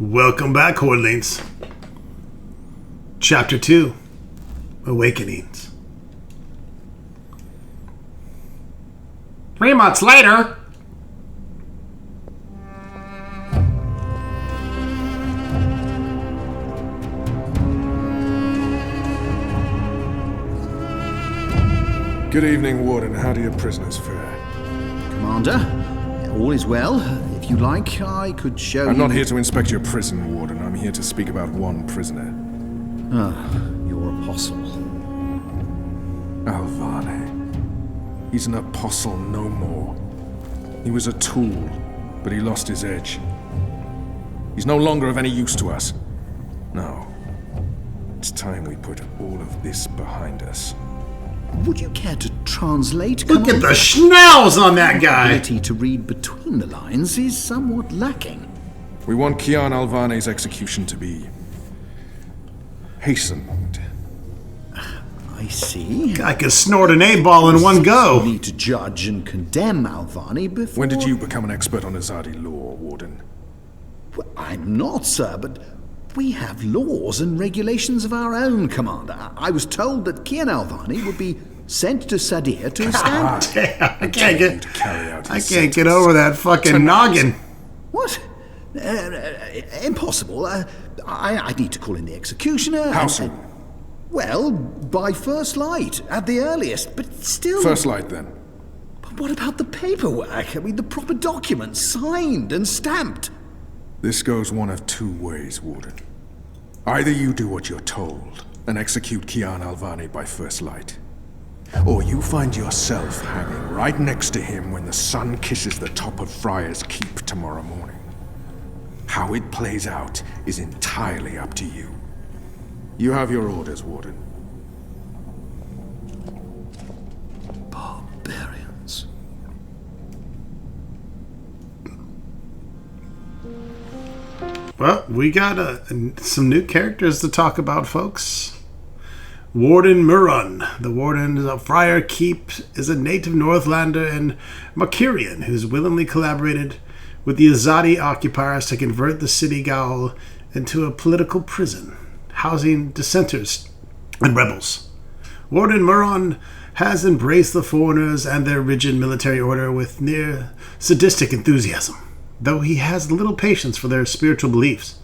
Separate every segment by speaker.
Speaker 1: Welcome back, Hordlings. Chapter 2, Awakenings.
Speaker 2: 3 months later.
Speaker 3: Good evening, Warden. How do your prisoners fare?
Speaker 4: Commander, all is well. If you like, I could show
Speaker 3: I'm
Speaker 4: you...
Speaker 3: not here to inspect your prison, Warden. I'm here to speak about one prisoner.
Speaker 4: Your apostle.
Speaker 3: Alvane. He's an apostle no more. He was a tool, but he lost his edge. He's no longer of any use to us. No. It's time we put all of this behind us.
Speaker 4: Would you care to translate?
Speaker 1: Look at the schnauz on that guy!
Speaker 4: The ability to read between the lines is somewhat lacking.
Speaker 3: We want Kian Alvane's execution to be... hastened.
Speaker 4: I see.
Speaker 1: I could snort an A-ball in one go.
Speaker 4: We need to judge and condemn Alvane before...
Speaker 3: When did you become an expert on Azadi law, Warden?
Speaker 4: Well, I'm not, sir, but we have laws and regulations of our own, Commander. I was told that Kian Alvane would be sent to Sadir to stand.
Speaker 1: I can't get over that fucking noggin.
Speaker 4: What? Impossible. I need to call in the executioner.
Speaker 3: How soon?
Speaker 4: Well, by first light, at the earliest, but still...
Speaker 3: First light, then.
Speaker 4: But what about the paperwork? I mean, the proper documents, signed and stamped.
Speaker 3: This goes one of two ways, Warden. Either you do what you're told and execute Kian Alvane by first light, or you find yourself hanging right next to him when the sun kisses the top of Friar's Keep tomorrow morning. How it plays out is entirely up to you. You have your orders, Warden.
Speaker 4: Barbarians.
Speaker 1: Well, we got some new characters to talk about, folks. Warden Murron. The Warden of Friar Keep is a native Northlander and Makurian who's willingly collaborated with the Azadi occupiers to convert the city Gaul into a political prison, housing dissenters and rebels. Warden Murron has embraced the foreigners and their rigid military order with near sadistic enthusiasm, though he has little patience for their spiritual beliefs.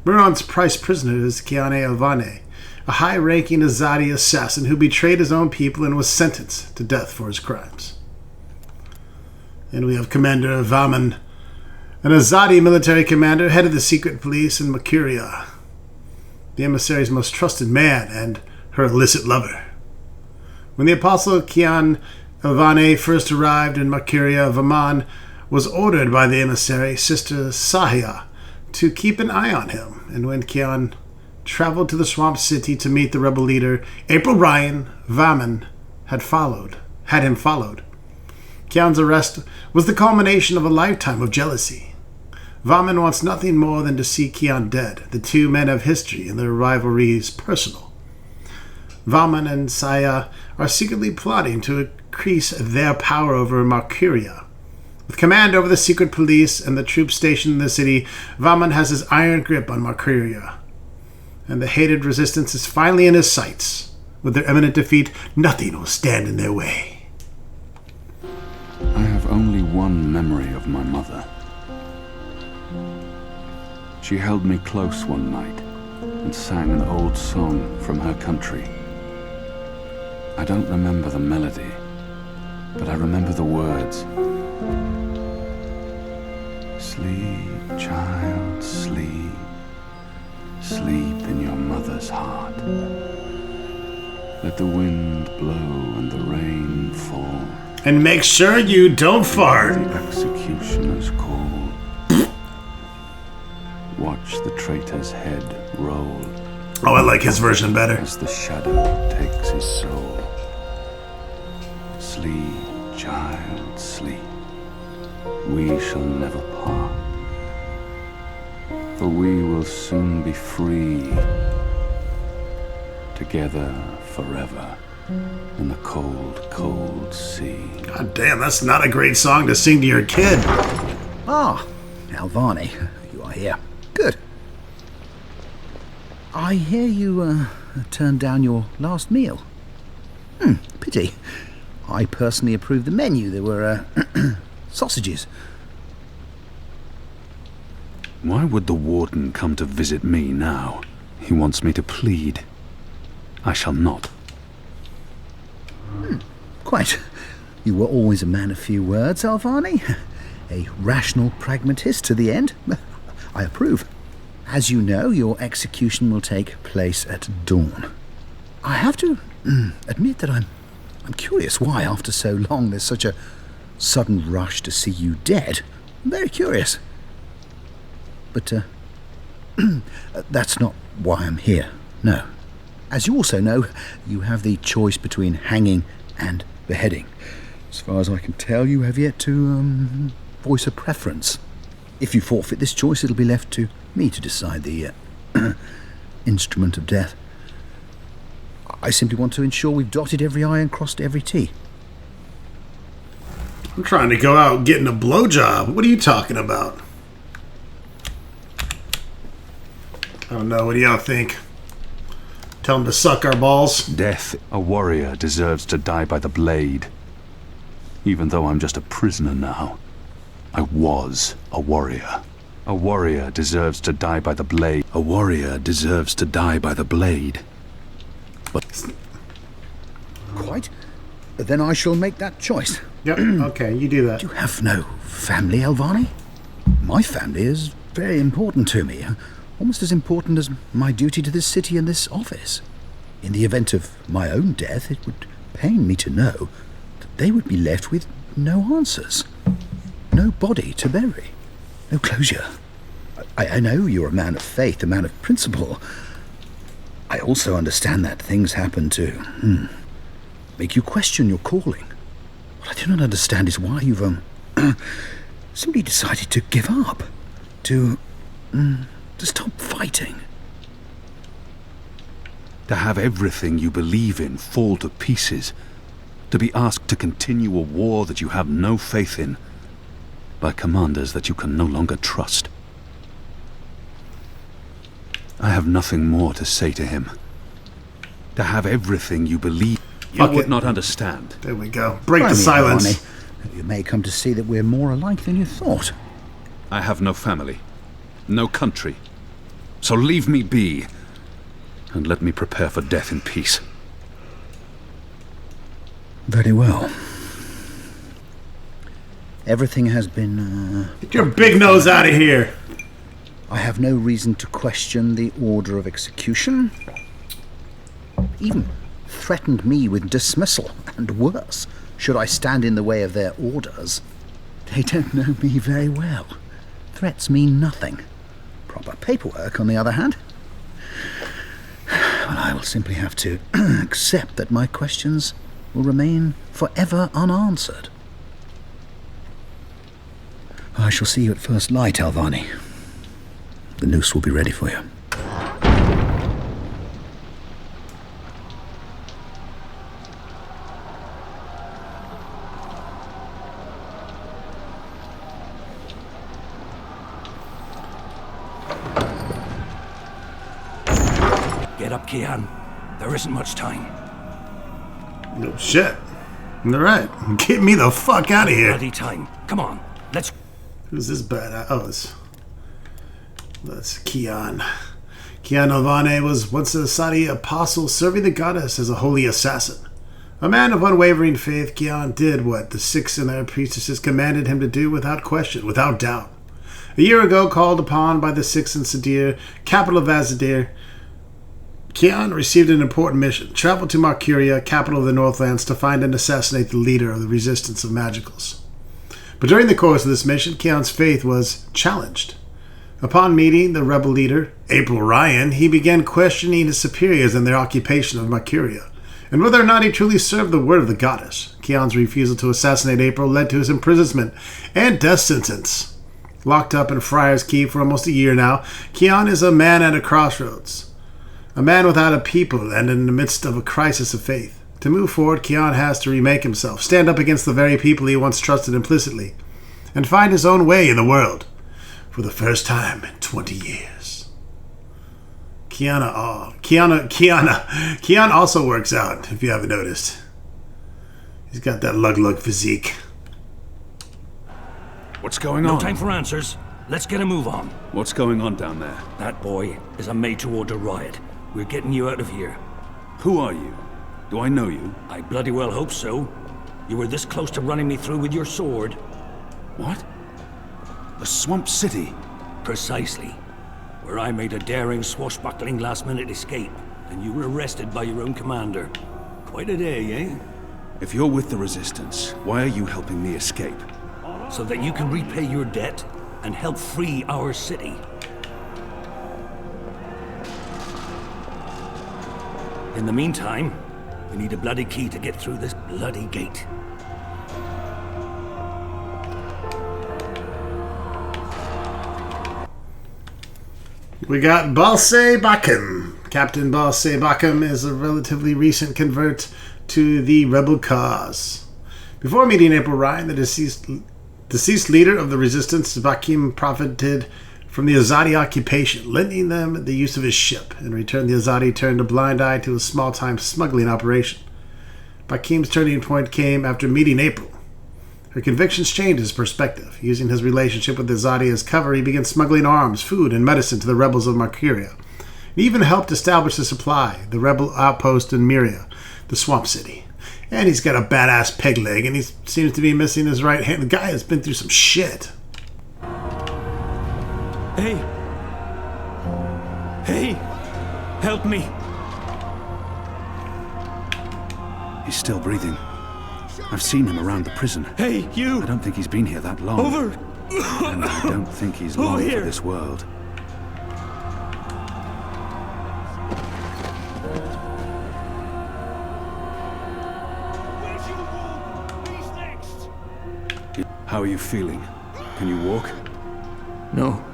Speaker 1: Murron's prized prisoner is Kian Alvane, a high-ranking Azadi assassin who betrayed his own people and was sentenced to death for his crimes. And we have Commander Vaman, an Azadi military commander, head of the secret police in Makuria, the emissary's most trusted man and her illicit lover. When the apostle Kian Alvane first arrived in Makuria, Vaman was ordered by the emissary, Sister Sahia, to keep an eye on him, and when Kian traveled to the swamp city to meet the rebel leader, April Ryan, Vaman had him followed. Kian's arrest was the culmination of a lifetime of jealousy. Vaman wants nothing more than to see Kian dead. The two men have history, and their rivalry is personal. Vaman and Saya are secretly plotting to increase their power over Makuria. With command over the secret police and the troops stationed in the city, Vaman has his iron grip on Makuria, and the hated resistance is finally in his sights. With their imminent defeat, nothing will stand in their way.
Speaker 5: I have only one memory of my mother. She held me close one night and sang an old song from her country. I don't remember the melody, but I remember the words. Sleep, child, sleep. Sleep in your mother's heart. Let the wind blow and the rain fall.
Speaker 1: And make sure you don't fart.
Speaker 5: The executioner's call. Watch the traitor's head roll.
Speaker 1: Oh, I like his version better.
Speaker 5: As the shadow takes his soul. Sleep, child, sleep. We shall never part. For we will soon be free. Together forever. In the cold, cold sea.
Speaker 1: God damn, that's not a great song to sing to your kid.
Speaker 4: Ah, Alvane, you are here. Good. I hear you turned down your last meal. Pity. I personally approved the menu. There were sausages.
Speaker 5: Why would the warden come to visit me now? He wants me to plead. I shall not.
Speaker 4: Quite. You were always a man of few words, Alvani. A rational pragmatist to the end. I approve. As you know, your execution will take place at dawn. I have to admit that I'm curious why, after so long, there's such a sudden rush to see you dead. I'm very curious. But that's not why I'm here. No. As you also know, you have the choice between hanging and beheading. As far as I can tell, you have yet to voice a preference. If you forfeit this choice, it'll be left to me to decide the instrument of death. I simply want to ensure we've dotted every I and crossed every T.
Speaker 1: I'm trying to go out getting a blowjob. What are you talking about? I don't know. What do y'all think? Tell them to suck our balls?
Speaker 5: Death. A warrior deserves to die by the blade. Even though I'm just a prisoner now, I was a warrior. A warrior deserves to die by the blade. A warrior deserves to die by the blade. But...
Speaker 4: Quite. Then I shall make that choice.
Speaker 1: Yep, okay, you do that.
Speaker 4: You have no family, Alvani? My family is very important to me. Almost as important as my duty to this city and this office. In the event of my own death, it would pain me to know that they would be left with no answers. No body to bury. No closure. I know you're a man of faith, a man of principle. I also understand that things happen to make you question your calling. What I do not understand is why you've simply decided to give up. To stop fighting.
Speaker 5: To have everything you believe in fall to pieces. To be asked to continue a war that you have no faith in by commanders that you can no longer trust. I have nothing more to say to him. To have everything you believe, you would not understand.
Speaker 1: There we go. Break the silence.
Speaker 4: Alvani. You may come to see that we're more alike than you thought.
Speaker 5: I have no family, no country. So leave me be, and let me prepare for death in peace.
Speaker 4: Very well. Everything has been,
Speaker 1: Get your big nose out of here.
Speaker 4: I have no reason to question the order of execution. Even threatened me with dismissal, and worse, should I stand in the way of their orders. They don't know me very well. Threats mean nothing. Proper paperwork, on the other hand. Well, I will simply have to accept that my questions will remain forever unanswered. I shall see you at first light, Alvani. The noose will be ready for you.
Speaker 2: Get up, Kian. There isn't much time.
Speaker 1: No shit. All right. Get me the fuck out of here.
Speaker 2: Bloody time. Come on, let's...
Speaker 1: Who's this bad? Oh, that's Kian. Kian Alvane was once a Sadi apostle serving the goddess as a holy assassin. A man of unwavering faith, Kian did what the six and their priestesses commanded him to do without question, without doubt. A year ago, called upon by the six in Sadir, capital of Azadir, Kian received an important mission. Travel to Marcuria, capital of the Northlands, to find and assassinate the leader of the resistance of Magicals. But during the course of this mission, Kian's faith was challenged. Upon meeting the rebel leader, April Ryan, he began questioning his superiors and their occupation of Marcuria, and whether or not he truly served the word of the goddess. Kian's refusal to assassinate April led to his imprisonment and death sentence. Locked up in Friar's Keep for almost a year now, Kian is a man at a crossroads. A man without a people and in the midst of a crisis of faith. To move forward, Kian has to remake himself, stand up against the very people he once trusted implicitly, and find his own way in the world for the first time in 20 years. Kiana also works out, if you haven't noticed. He's got that lug physique.
Speaker 5: What's going
Speaker 2: No
Speaker 5: on?
Speaker 2: time for answers. Let's get a move on.
Speaker 5: What's going on down there?
Speaker 2: That boy is a made-to-order riot. We're getting you out of here.
Speaker 5: Who are you? Do I know you?
Speaker 2: I bloody well hope so. You were this close to running me through with your sword.
Speaker 5: What? The Swamp City?
Speaker 2: Precisely. Where I made a daring, swashbuckling last-minute escape, and you were arrested by your own commander. Quite a day, eh?
Speaker 5: If you're with the Resistance, why are you helping me escape?
Speaker 2: So that you can repay your debt and help free our city. In the meantime, we need a bloody key to get through this bloody gate.
Speaker 1: We got Balse Bakum. Captain Balse Bakum is a relatively recent convert to the rebel cause. Before meeting April Ryan, the deceased leader of the resistance, Bakum profited from the Azadi occupation, lending them the use of his ship. In return, the Azadi turned a blind eye to a small-time smuggling operation. Bakum's turning point came after meeting April. Her convictions changed his perspective. Using his relationship with the Azadi as cover, he began smuggling arms, food, and medicine to the rebels of Marcuria. He even helped establish a supply, the rebel outpost in Myria, the Swamp City. And he's got a badass peg leg, and he seems to be missing his right hand. The guy has been through some shit.
Speaker 6: Hey! Hey! Help me!
Speaker 5: He's still breathing. I've seen him around the prison.
Speaker 6: Hey, you!
Speaker 5: I don't think he's been here that long.
Speaker 6: Over!
Speaker 5: And I don't think he's
Speaker 6: Over
Speaker 5: long
Speaker 6: here.
Speaker 5: for this world. How are you feeling? Can you walk?
Speaker 6: No.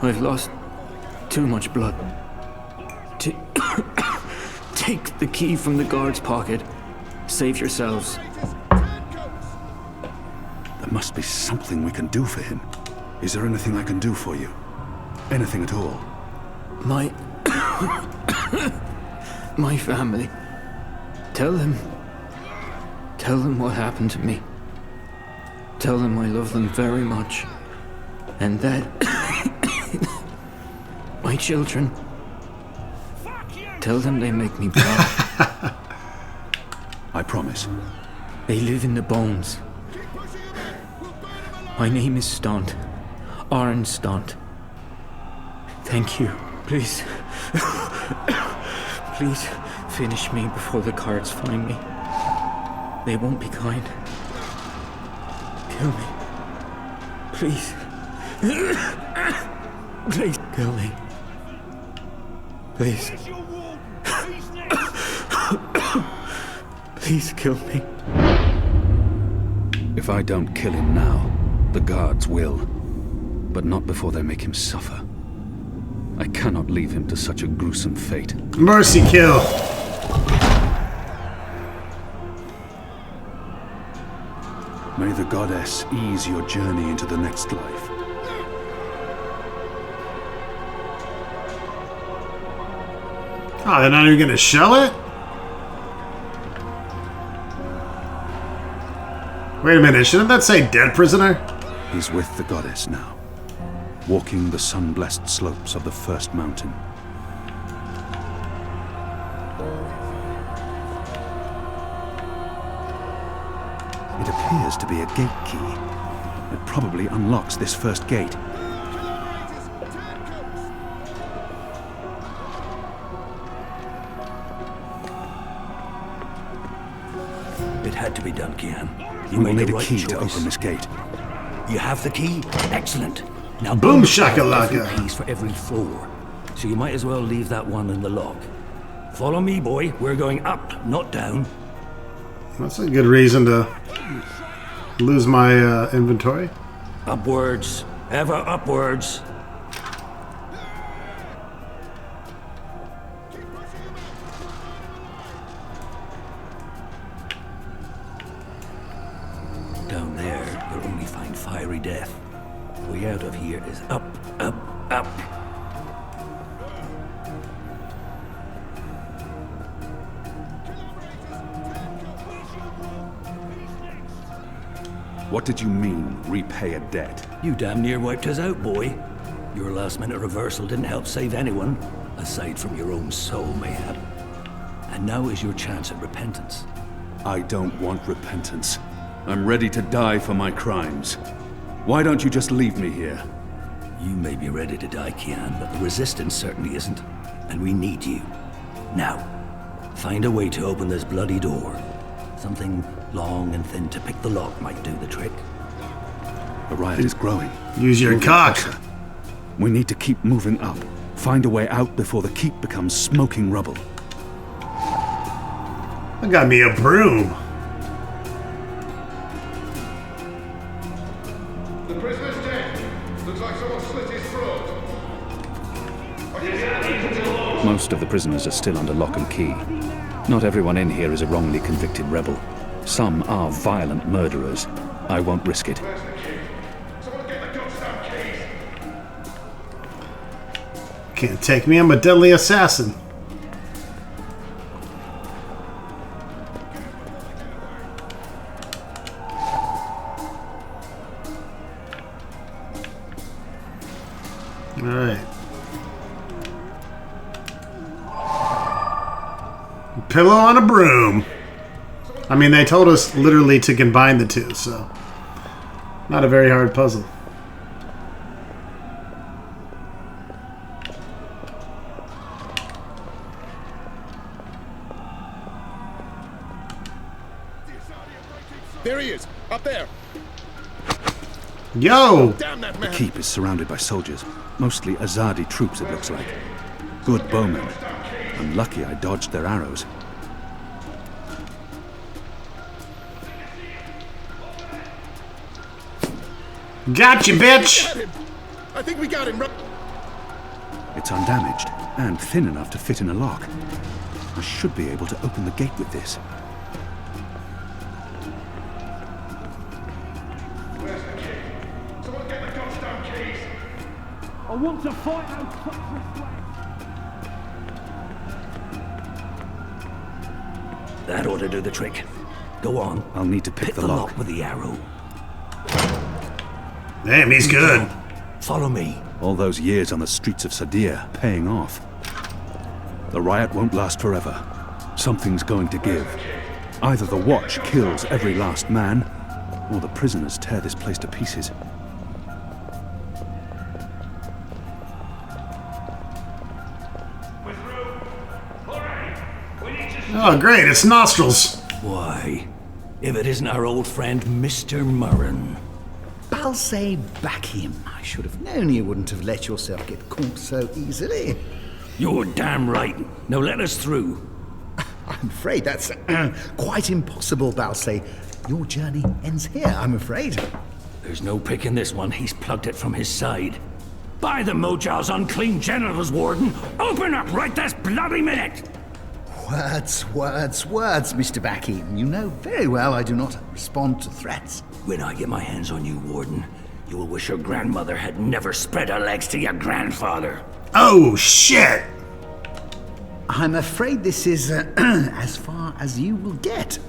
Speaker 6: I've lost too much blood. Take the key from the guard's pocket. Save yourselves.
Speaker 5: There must be something we can do for him. Is there anything I can do for you? Anything at all?
Speaker 6: My family. Tell them what happened to me. Tell them I love them very much. And that my children. Tell them they make me proud.
Speaker 5: I promise.
Speaker 6: They live in the bones. My name is Stunt. Aaron Stunt. Thank you. Please. Please finish me before the guards find me. They won't be kind. Kill me. Please. Please kill me. Please. Please kill me.
Speaker 5: If I don't kill him now, the guards will. But not before they make him suffer. I cannot leave him to such a gruesome fate.
Speaker 1: Mercy kill.
Speaker 5: May the goddess ease your journey into the next life.
Speaker 1: Oh, they're not even gonna show it? Wait a minute, shouldn't that say dead prisoner?
Speaker 5: He's with the goddess now, walking the sun-blessed slopes of the first mountain. It appears to be a gate key. It probably unlocks this first gate.
Speaker 2: It had to be done, Kian. You
Speaker 5: We will
Speaker 2: made
Speaker 5: need
Speaker 2: the
Speaker 5: a
Speaker 2: right
Speaker 5: key
Speaker 2: choice.
Speaker 5: to open this gate.
Speaker 2: You have the key? Excellent. Now
Speaker 1: Boom
Speaker 2: every
Speaker 1: shakalaka.
Speaker 2: piece for every floor. So you might as well leave that one in the lock. Follow me, boy. We're going up, not down.
Speaker 1: That's a good reason to lose my inventory.
Speaker 2: Upwards. Ever upwards. Down there, you'll only find fiery death. The way out of here is up, up, up.
Speaker 5: What did you mean, repay a debt?
Speaker 2: You damn near wiped us out, boy. Your last-minute reversal didn't help save anyone, aside from your own soul, mayhap. And now is your chance at repentance.
Speaker 5: I don't want repentance. I'm ready to die for my crimes. Why don't you just leave me here?
Speaker 2: You may be ready to die, Kian, but the Resistance certainly isn't. And we need you. Now, find a way to open this bloody door. Something long and thin to pick the lock might do the trick.
Speaker 5: The riot is growing.
Speaker 1: Use your
Speaker 5: Moving
Speaker 1: cock.
Speaker 5: closer. We need to keep moving up. Find a way out before the keep becomes smoking rubble.
Speaker 1: I got me a broom.
Speaker 7: The prisoner's dead. Looks like someone slit his throat.
Speaker 5: Most of the prisoners are still under lock and key. Not everyone in here is a wrongly convicted rebel. Some are violent murderers. I won't risk it.
Speaker 7: Where's the key? Someone get the goddamn keys.
Speaker 1: Can't take me, I'm a deadly assassin. Alright. Pillow on a broom. I mean, they told us literally to combine the two, so not a very hard puzzle.
Speaker 7: There he is, up there.
Speaker 1: Yo!
Speaker 7: Damn that
Speaker 5: The
Speaker 7: man.
Speaker 5: keep is surrounded by soldiers. Mostly Azadi troops, it looks like. Good bowmen. I'm lucky I dodged their arrows.
Speaker 1: Gotcha, bitch!
Speaker 7: Got him. I think we got him.
Speaker 5: It's undamaged, and thin enough to fit in a lock. I should be able to open the gate with this.
Speaker 7: Where's the key? Someone get the goddamn keys.
Speaker 2: I want to fight out That ought to do the trick. Go on.
Speaker 5: I'll need to pick the lock.
Speaker 2: with the arrow.
Speaker 1: Damn, he's good.
Speaker 2: Follow me.
Speaker 5: All those years on the streets of Sadir paying off. The riot won't last forever. Something's going to give. Either the Watch kills every last man, or the prisoners tear this place to pieces.
Speaker 1: Oh, great, it's nostrils.
Speaker 2: Why, if it isn't our old friend, Mr. Murren.
Speaker 4: Balsay Bakim. I should have known you wouldn't have let yourself get caught so easily.
Speaker 2: You're damn right. Now let us through.
Speaker 4: I'm afraid that's quite impossible, Balsay. Your journey ends here, I'm afraid.
Speaker 2: There's no picking this one. He's plugged it from his side. By the Mojal's unclean genitals, Warden! Open up right this bloody minute!
Speaker 4: Words, Mr. Bakim. You know very well I do not respond to threats.
Speaker 2: When I get my hands on you, Warden, you will wish your grandmother had never spread her legs to your grandfather.
Speaker 1: Oh, shit!
Speaker 4: I'm afraid this is as far as you will get.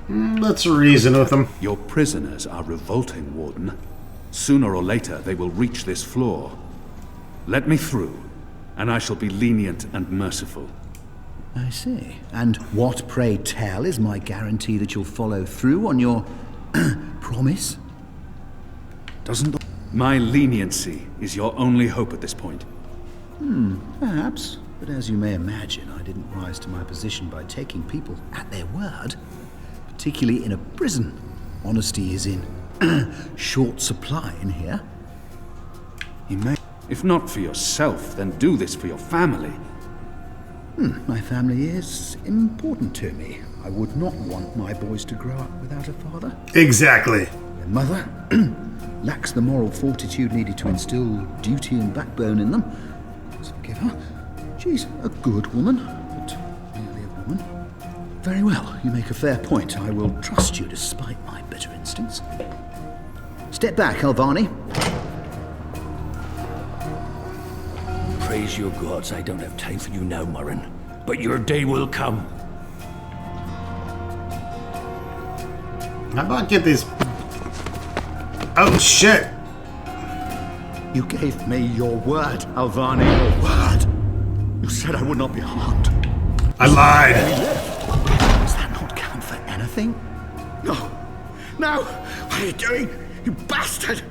Speaker 1: Let's reason with him.
Speaker 5: Your prisoners are revolting, Warden. Sooner or later, they will reach this floor. Let me through, and I shall be lenient and merciful.
Speaker 4: I see. And what, pray tell, is my guarantee that you'll follow through on your promise?
Speaker 5: Doesn't my leniency is your only hope at this point?
Speaker 4: Perhaps. But as you may imagine, I didn't rise to my position by taking people at their word. Particularly in a prison. Honesty is in short supply in here.
Speaker 5: You may. If not for yourself, then do this for your family.
Speaker 4: My family is important to me. I would not want my boys to grow up without a father.
Speaker 1: Exactly.
Speaker 4: Their mother lacks the moral fortitude needed to instill duty and backbone in them. Let's forgive her. She's a good woman, but merely a woman. Very well, you make a fair point. I will trust you despite my better instincts. Step back, Alvani.
Speaker 2: Praise your gods, I don't have time for you now, Murren. But your day will come.
Speaker 1: How about get these... Oh, shit!
Speaker 4: You gave me your word, Alvani, your word. You said I would not be harmed.
Speaker 1: I lied.
Speaker 4: Does that not count for anything? No. No! What are you doing? You bastard!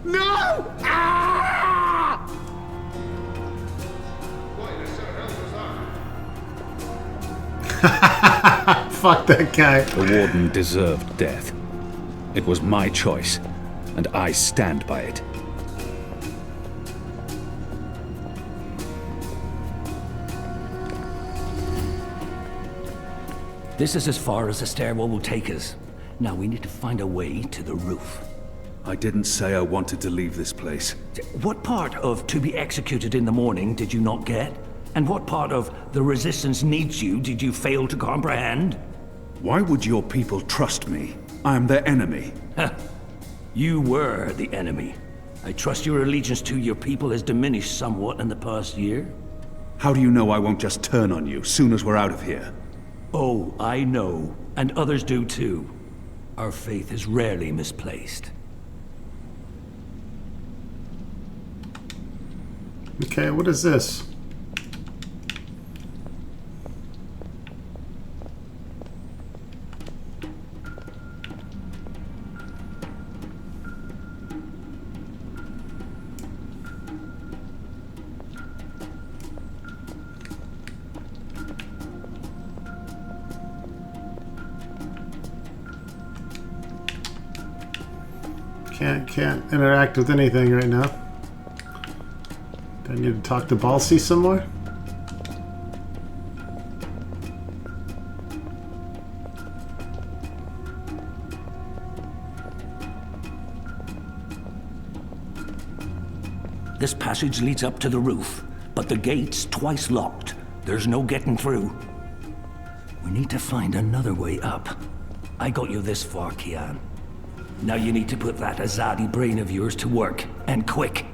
Speaker 4: No! Ah!
Speaker 1: Fuck that guy.
Speaker 5: The warden deserved death. It was my choice, and I stand by it.
Speaker 2: This is as far as the stairwell will take us. Now we need to find a way to the roof.
Speaker 5: I didn't say I wanted to leave this place.
Speaker 2: What part of to be executed in the morning did you not get? And what part of the resistance needs you did you fail to comprehend?
Speaker 5: Why would your people trust me? I am their enemy.
Speaker 2: You were the enemy. I trust your allegiance to your people has diminished somewhat in the past year.
Speaker 5: How do you know I won't just turn on you soon as we're out of here?
Speaker 2: Oh, I know. And others do too. Our faith is rarely misplaced.
Speaker 1: Okay, what is this? Can't interact with anything right now. Do I need to talk to Balsy some more?
Speaker 2: This passage leads up to the roof, but the gate's twice locked. There's no getting through. We need to find another way up. I got you this far, Kian. Now you need to put that Azadi brain of yours to work, and quick.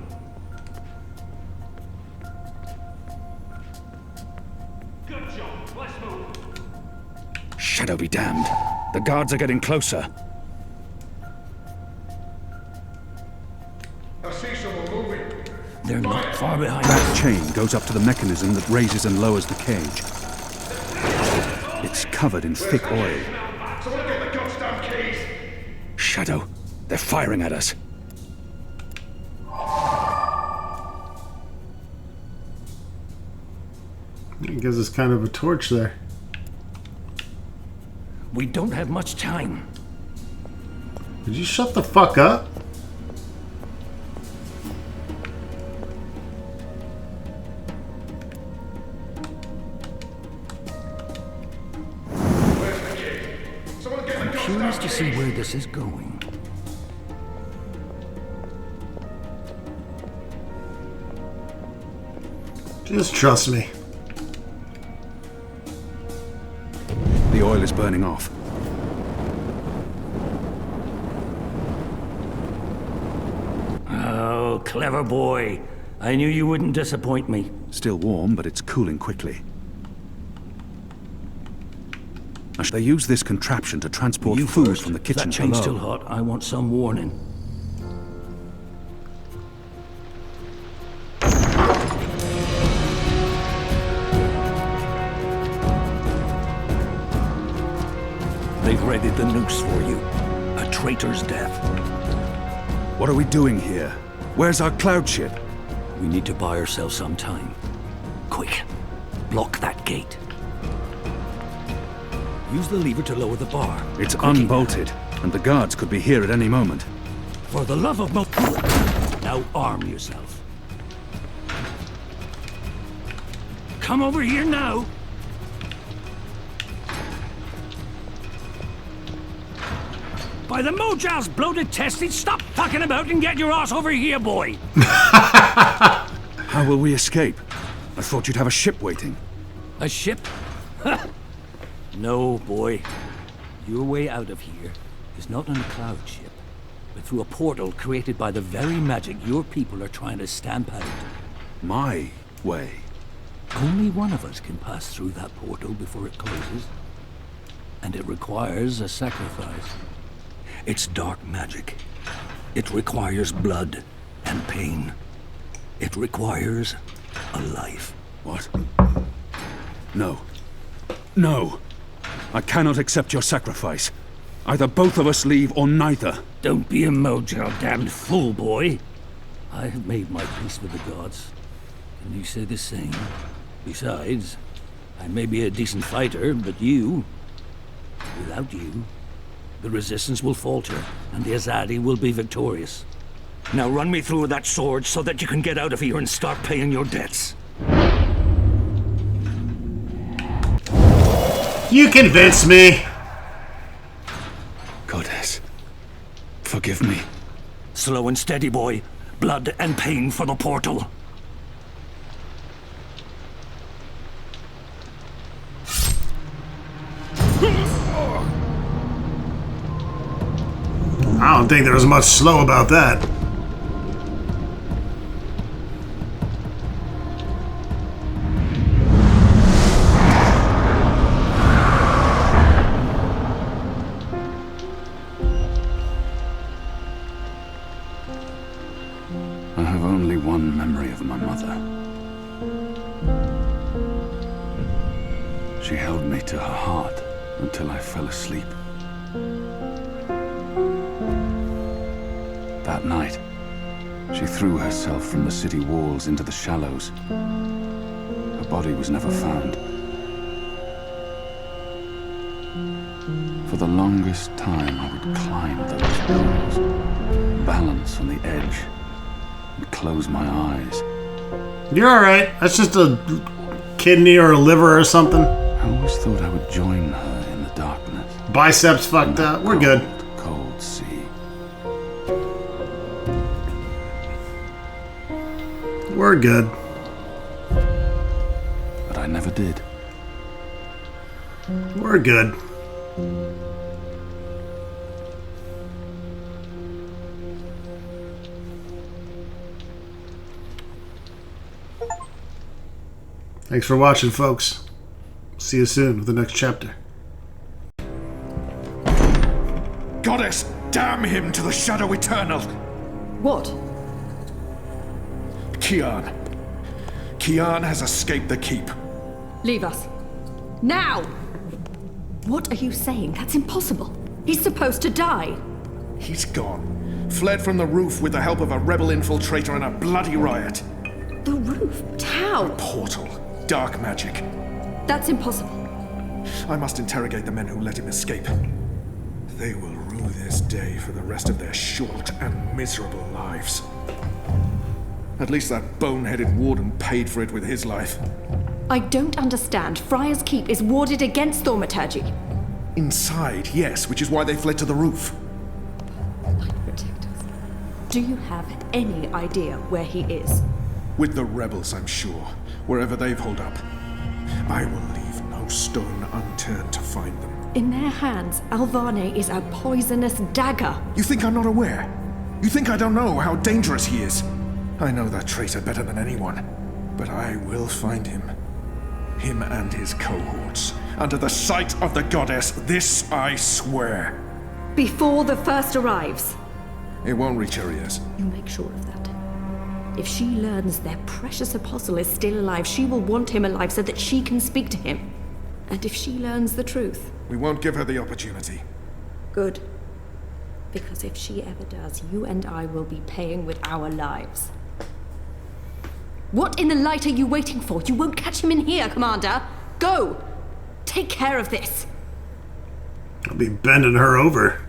Speaker 7: Good job. Let's move.
Speaker 5: Shadow be damned. The guards are getting closer.
Speaker 7: I see someone moving.
Speaker 2: They're not far behind
Speaker 5: That
Speaker 2: us.
Speaker 5: chain goes up to the mechanism that raises and lowers the cage. It's covered in thick oil.
Speaker 7: Someone get the goddamn keys.
Speaker 5: Shadow, they're firing at us.
Speaker 1: It gives us kind of a torch there.
Speaker 2: We don't have much time.
Speaker 1: Would you shut the fuck up?
Speaker 7: Someone get the
Speaker 2: I'm curious to see where this is going.
Speaker 1: Just trust me.
Speaker 5: The oil is burning off.
Speaker 2: Oh, clever boy. I knew you wouldn't disappoint me.
Speaker 5: Still warm, but it's cooling quickly. They use this contraption to transport
Speaker 2: You
Speaker 5: food
Speaker 2: first.
Speaker 5: from the
Speaker 2: If
Speaker 5: kitchen
Speaker 2: that chain's
Speaker 5: below.
Speaker 2: still hot, I want some warning. They've readied the noose for you. A traitor's death.
Speaker 5: What are we doing here? Where's our cloud ship?
Speaker 2: We need to buy ourselves some time. Quick, block that gate. Use the lever to lower the bar.
Speaker 5: It's
Speaker 2: Quickly.
Speaker 5: unbolted, and the guards could be here at any moment.
Speaker 2: For the love of Mo... Now arm yourself. Come over here now. By the Mojal's bloated testes, stop fucking about and get your ass over here, boy.
Speaker 5: How will we escape? I thought you'd have a ship waiting.
Speaker 2: A ship? No, boy. Your way out of here is not on a cloud ship, but through a portal created by the very magic your people are trying to stamp out.
Speaker 5: My way.
Speaker 2: Only one of us can pass through that portal before it closes. And it requires a sacrifice. It's dark magic. It requires blood and pain. It requires a life.
Speaker 5: What? No. No. I cannot accept your sacrifice. Either both of us leave or neither.
Speaker 2: Don't be a mojo damned fool, boy. I have made my peace with the gods. Can you say the same? Besides, I may be a decent fighter, but without you, the Resistance will falter, and the Azadi will be victorious. Now run me through that sword so that you can get out of here and start paying your debts.
Speaker 1: You convinced me.
Speaker 5: Goddess, forgive me.
Speaker 2: Slow and steady, boy. Blood and pain for the portal.
Speaker 1: I don't think there was much slow about that.
Speaker 5: I have only one memory of my mother. She held me to her heart until I fell asleep. That night, she threw herself from the city walls into the shallows. Her body was never found. For the longest time, I would climb those pools, balance on the edge, and close my eyes.
Speaker 1: You're alright. That's just a kidney or a liver or something.
Speaker 5: I always thought I would join her in the darkness.
Speaker 1: Biceps fucked up. We're good.
Speaker 5: Cold sea.
Speaker 1: We're good.
Speaker 5: But I never did.
Speaker 1: We're good. Thanks for watching, folks. See you soon with the next chapter.
Speaker 3: Goddess, damn him to the Shadow Eternal!
Speaker 8: What?
Speaker 3: Kian. Kian has escaped the keep.
Speaker 8: Leave us. Now! What are you saying? That's impossible. He's supposed to die.
Speaker 3: He's gone. Fled from the roof with the help of a rebel infiltrator in a bloody riot.
Speaker 8: The roof? How?
Speaker 3: Portal. Dark magic.
Speaker 8: That's impossible.
Speaker 3: I must interrogate the men who let him escape. They will rue this day for the rest of their short and miserable lives. At least that boneheaded warden paid for it with his life.
Speaker 8: I don't understand. Friar's Keep is warded against thaumaturgy.
Speaker 3: Inside, yes, which is why they fled to the roof.
Speaker 8: Light protectors. Do you have any idea where he is?
Speaker 3: With the rebels, I'm sure. Wherever they've holed up. I will leave no stone unturned to find them.
Speaker 8: In their hands, Alvane is a poisonous dagger.
Speaker 3: You think I'm not aware? You think I don't know how dangerous he is? I know that traitor better than anyone. But I will find him. Him and his cohorts. Under the sight of the goddess, this I swear.
Speaker 8: Before the first arrives.
Speaker 3: It won't reach her ears.
Speaker 8: You make sure of that. If she learns their precious apostle is still alive, she will want him alive so that she can speak to him. And if she learns the truth...
Speaker 3: We won't give her the opportunity.
Speaker 8: Good. Because if she ever does, you and I will be paying with our lives. What in the light are you waiting for? You won't catch him in here, Commander. Go! Take care of this.
Speaker 1: I'll be bending her over.